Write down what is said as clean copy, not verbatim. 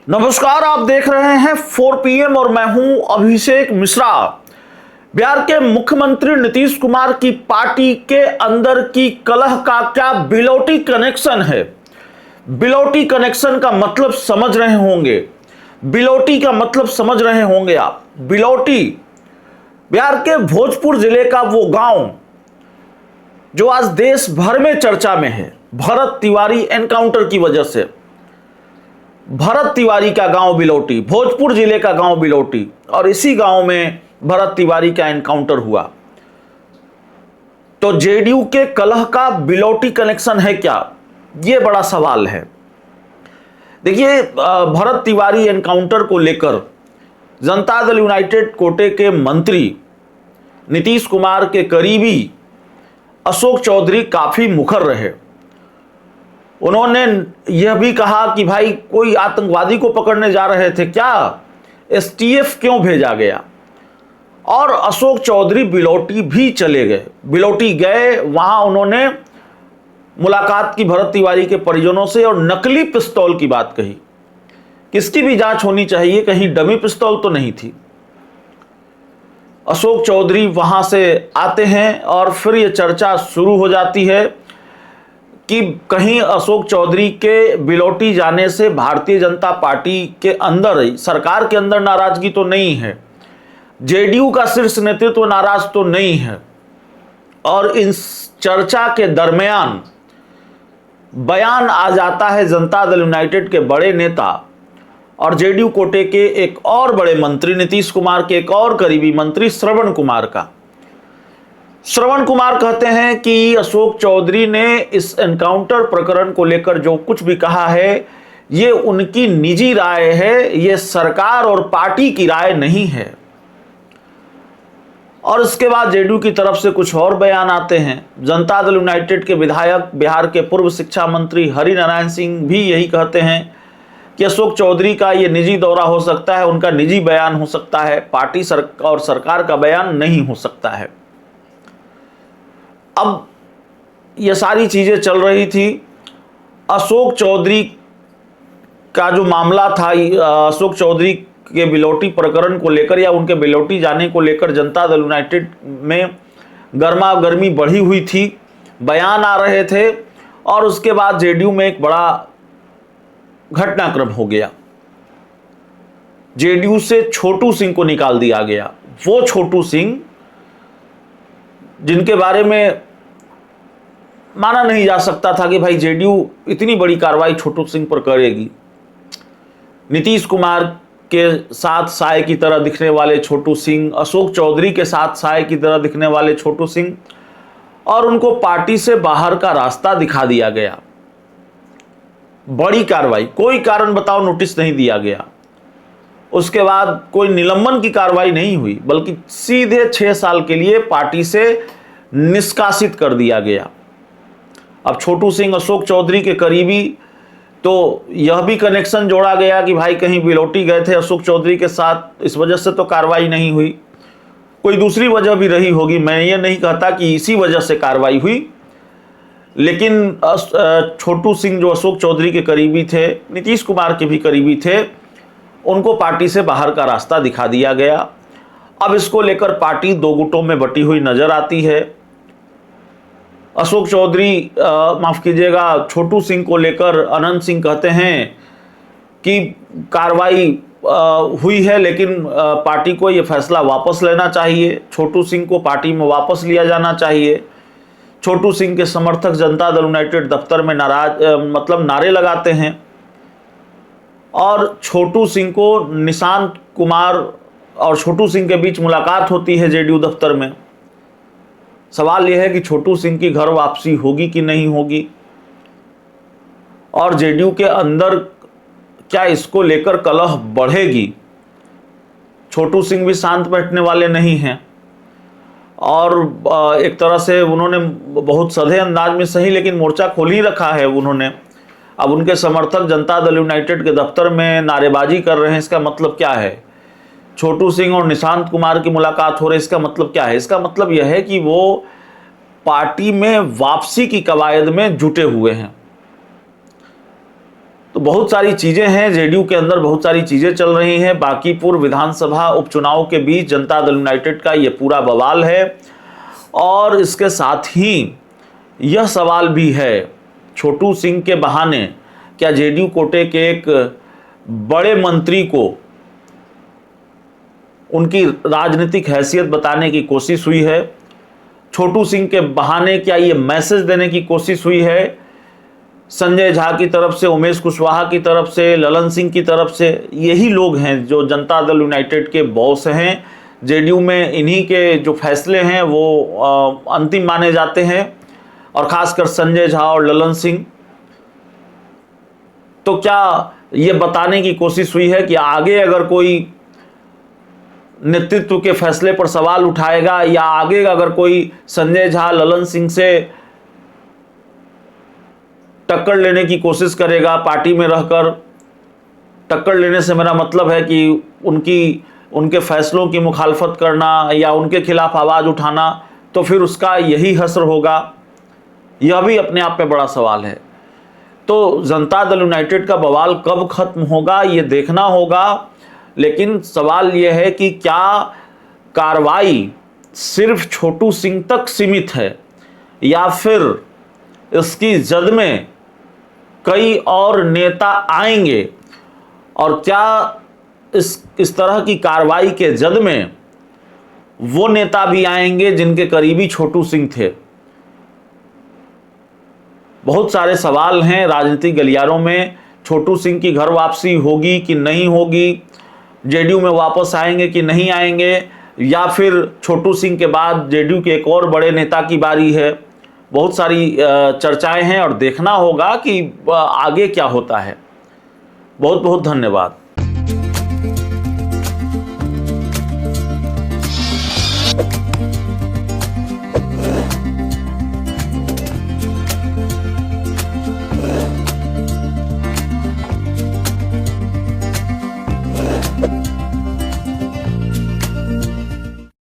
नमस्कार, आप देख रहे हैं 4 PM और मैं हूं अभिषेक मिश्रा। बिहार के मुख्यमंत्री नीतीश कुमार की पार्टी के अंदर की कलह का क्या बिलौटी कनेक्शन है। बिलौटी कनेक्शन का मतलब समझ रहे होंगे, बिलौटी का मतलब समझ रहे होंगे आप। बिलौटी बिहार के भोजपुर जिले का वो गांव जो आज देश भर में चर्चा में है, भरत तिवारी एनकाउंटर की वजह से। भरत तिवारी का गांव बिलौटी, भोजपुर जिले का गांव बिलौटी, और इसी गांव में भरत तिवारी का एनकाउंटर हुआ। तो जेडीयू के कलह का बिलौटी कनेक्शन है क्या, यह बड़ा सवाल है। देखिए, भरत तिवारी एनकाउंटर को लेकर जनता दल यूनाइटेड कोटे के मंत्री नीतीश कुमार के करीबी अशोक चौधरी काफी मुखर रहे। उन्होंने यह भी कहा कि भाई कोई आतंकवादी को पकड़ने जा रहे थे क्या, एसटीएफ क्यों भेजा गया। और अशोक चौधरी बिलौटी भी चले गए, बिलौटी गए, वहां उन्होंने मुलाकात की भरत तिवारी के परिजनों से और नकली पिस्तौल की बात कही। किसकी भी जांच होनी चाहिए, कहीं डमी पिस्तौल तो नहीं थी। अशोक चौधरी वहां से आते हैं और फिर यह चर्चा शुरू हो जाती है कि कहीं अशोक चौधरी के बिलौटी जाने से भारतीय जनता पार्टी के अंदर, सरकार के अंदर नाराजगी तो नहीं है, जेडीयू का शीर्ष नेतृत्व नाराज तो नहीं है। और इन चर्चा के दरमियान बयान आ जाता है जनता दल यूनाइटेड के बड़े नेता और जेडीयू कोटे के एक और बड़े मंत्री, नीतीश कुमार के एक और करीबी मंत्री श्रवण कुमार का। श्रवण कुमार कहते हैं कि अशोक चौधरी ने इस एनकाउंटर प्रकरण को लेकर जो कुछ भी कहा है, ये उनकी निजी राय है, ये सरकार और पार्टी की राय नहीं है। और इसके बाद जेडीयू की तरफ से कुछ और बयान आते हैं। जनता दल यूनाइटेड के विधायक, बिहार के पूर्व शिक्षा मंत्री हरिनारायण सिंह भी यही कहते हैं कि अशोक चौधरी का ये निजी दौरा हो सकता है, उनका निजी बयान हो सकता है, पार्टी और सरकार का बयान नहीं हो सकता है। अब ये सारी चीजें चल रही थी। अशोक चौधरी का जो मामला था, अशोक चौधरी के बिलौटी प्रकरण को लेकर या उनके बिलौटी जाने को लेकर जनता दल यूनाइटेड में गर्मा गर्मी बढ़ी हुई थी, बयान आ रहे थे। और उसके बाद जेडीयू में एक बड़ा घटनाक्रम हो गया। जेडीयू से छोटू सिंह को निकाल दिया गया। वो छोटू सिंह जिनके बारे में माना नहीं जा सकता था कि भाई जेडीयू इतनी बड़ी कार्रवाई छोटू सिंह पर करेगी। नीतीश कुमार के साथ साए की तरह दिखने वाले छोटू सिंह, अशोक चौधरी के साथ साए की तरह दिखने वाले छोटू सिंह, और उनको पार्टी से बाहर का रास्ता दिखा दिया गया। बड़ी कार्रवाई, कोई कारण बताओ नोटिस नहीं दिया गया। उसके बाद कोई निलंबन की कार्रवाई नहीं हुई, बल्कि सीधे 6 साल के लिए पार्टी से निष्कासित कर दिया गया। अब छोटू सिंह अशोक चौधरी के करीबी, तो यह भी कनेक्शन जोड़ा गया कि भाई कहीं बिलौटी गए थे अशोक चौधरी के साथ, इस वजह से तो कार्रवाई नहीं हुई। कोई दूसरी वजह भी रही होगी, मैं ये नहीं कहता कि इसी वजह से कार्रवाई हुई। लेकिन छोटू सिंह जो अशोक चौधरी के करीबी थे, नीतीश कुमार के भी करीबी थे, उनको पार्टी से बाहर का रास्ता दिखा दिया गया। अब इसको लेकर पार्टी दो गुटों में बटी हुई नजर आती है। अशोक चौधरी, माफ कीजिएगा, छोटू सिंह को लेकर अनंत सिंह कहते हैं कि कार्रवाई हुई है, लेकिन पार्टी को यह फैसला वापस लेना चाहिए, छोटू सिंह को पार्टी में वापस लिया जाना चाहिए। छोटू सिंह के समर्थक जनता दल यूनाइटेड दफ्तर में नारे लगाते हैं। और छोटू सिंह को, निशांत कुमार और छोटू सिंह के बीच मुलाकात होती है जेडीयू दफ्तर में। सवाल यह है कि छोटू सिंह की घर वापसी होगी कि नहीं होगी, और जेडीयू के अंदर क्या इसको लेकर कलह बढ़ेगी। छोटू सिंह भी शांत बैठने वाले नहीं हैं, और एक तरह से उन्होंने बहुत सधे अंदाज में सही, लेकिन मोर्चा खोल ही रखा है उन्होंने। अब उनके समर्थक जनता दल यूनाइटेड के दफ्तर में नारेबाजी कर रहे हैं, इसका मतलब क्या है। छोटू सिंह और निशांत कुमार की मुलाकात हो रही है, इसका मतलब क्या है। इसका मतलब यह है कि वो पार्टी में वापसी की कवायद में जुटे हुए हैं। तो बहुत सारी चीजें हैं, जेडीयू के अंदर बहुत सारी चीजें चल रही हैं। बांकीपुर विधानसभा उपचुनाव के बीच जनता दल यूनाइटेड का ये पूरा बवाल है। और इसके साथ ही यह सवाल भी है, छोटू सिंह के बहाने क्या जेडीयू कोटे के एक बड़े मंत्री को उनकी राजनीतिक हैसियत बताने की कोशिश हुई है? छोटू सिंह के बहाने क्या ये मैसेज देने की कोशिश हुई है संजय झा की तरफ से, उमेश कुशवाहा की तरफ से, ललन सिंह की तरफ से? यही लोग हैं जो जनता दल यूनाइटेड के बॉस हैं। जेडीयू में इन्हीं के जो फैसले हैं वो अंतिम माने जाते हैं, और खासकर संजय झा और ललन सिंह। तो क्या ये बताने की कोशिश हुई है कि आगे अगर कोई नेतृत्व के फैसले पर सवाल उठाएगा, या आगे अगर कोई संजय झा ललन सिंह से टक्कर लेने की कोशिश करेगा, पार्टी में रहकर टक्कर लेने से मेरा मतलब है कि उनके फैसलों की मुखालफत करना या उनके खिलाफ आवाज उठाना, तो फिर उसका यही हश्र होगा? यह भी अपने आप में बड़ा सवाल है। तो जनता दल यूनाइटेड का बवाल कब खत्म होगा ये देखना होगा। लेकिन सवाल यह है कि क्या कार्रवाई सिर्फ छोटू सिंह तक सीमित है, या फिर इसकी जद में कई और नेता आएंगे, और क्या इस तरह की कार्रवाई के जद में वो नेता भी आएंगे जिनके करीबी छोटू सिंह थे? बहुत सारे सवाल हैं राजनीतिक गलियारों में। छोटू सिंह की घर वापसी होगी कि नहीं होगी, जेडीयू में वापस आएंगे कि नहीं आएंगे, या फिर छोटू सिंह के बाद जेडीयू के एक और बड़े नेता की बारी है? बहुत सारी चर्चाएं हैं और देखना होगा कि आगे क्या होता है। बहुत बहुत धन्यवाद।